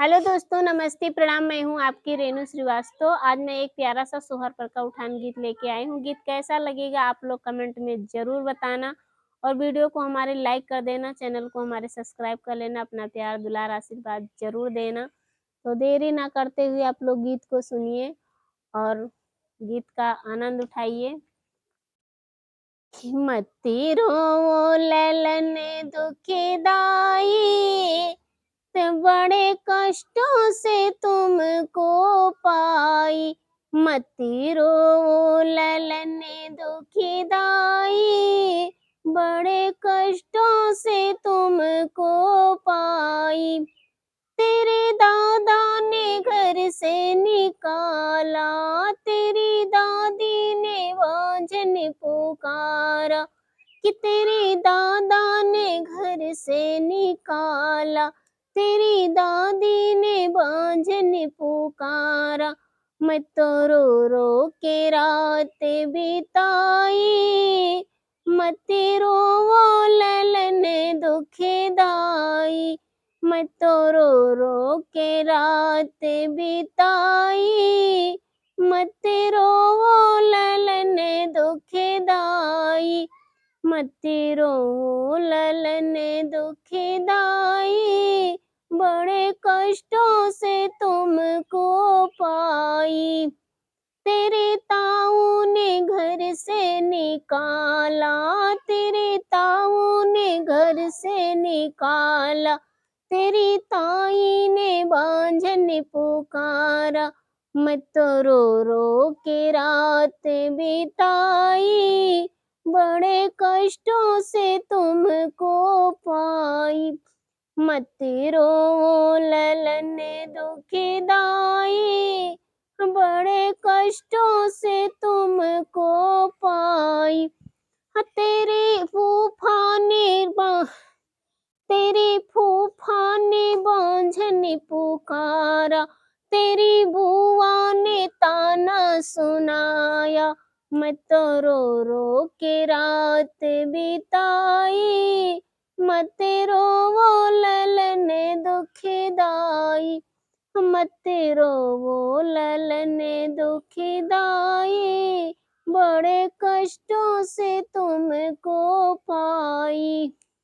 Hello दोस्तों, नमस्ते, प्रणाम। मैं हूँ आपकी रेणु श्रीवास्तव। आज मैं एक प्यारा-सा सोहर पर का उठान गीत लेके आई हूँ। गीत कैसा लगेगा आप लोग कमेंट में ज़रूर बताना और वीडियो को हमारे लाइक कर देना, चैनल को हमारे सब्सक्राइब कर लेना, अपना प्यार, दुलार, आशीर्वाद ज़रूर देना। तो देरी ना करते हुए आप लोग गीत को सुनिए और गीत का आनंद उठाइए। मती रोवो ललन दुखिदाई, बड़े कष्टों से तुमको पाई। मती रोवो ललन दुखिदाई, बड़े कष्टों से तुमको पाई। तेरे दादा ने घर से निकाला, तेरी दादी ने वांझन पुकारा। कि तेरे दादा ने घर से निकाला, तेरी दादी ने वांझन पुकारा। मैं तो रो रो के रात बिताई, मत रोवो ललन दुखदाई। मैं तो रो रो के रात बिताई, मत रोवो ललन दुखदाई। मत रोवो ललन दुखदाई, बड़े कष्टों से तुमको पाई। तेरे ताऊ ने घर से निकाला, तेरे ताऊ ने घर से निकाला। तेरी ताई ने वांझन पुकारा। मैं तो रो रो के रात बिताई, बड़े कष्टों से तुमको पाई। मत रोवो ललन दुखदाई, बड़े कष्टों से तुमको पाई। तेरे फूफा ने वांझन पुकारा, तेरी बुआ ने ताना सुनाया। मैं तो रो रो के रात बिताई, मत रोवो ललन दुखदाई। मत रोवो ललन दुखदाई, बड़े कष्टों से तुमको पाई।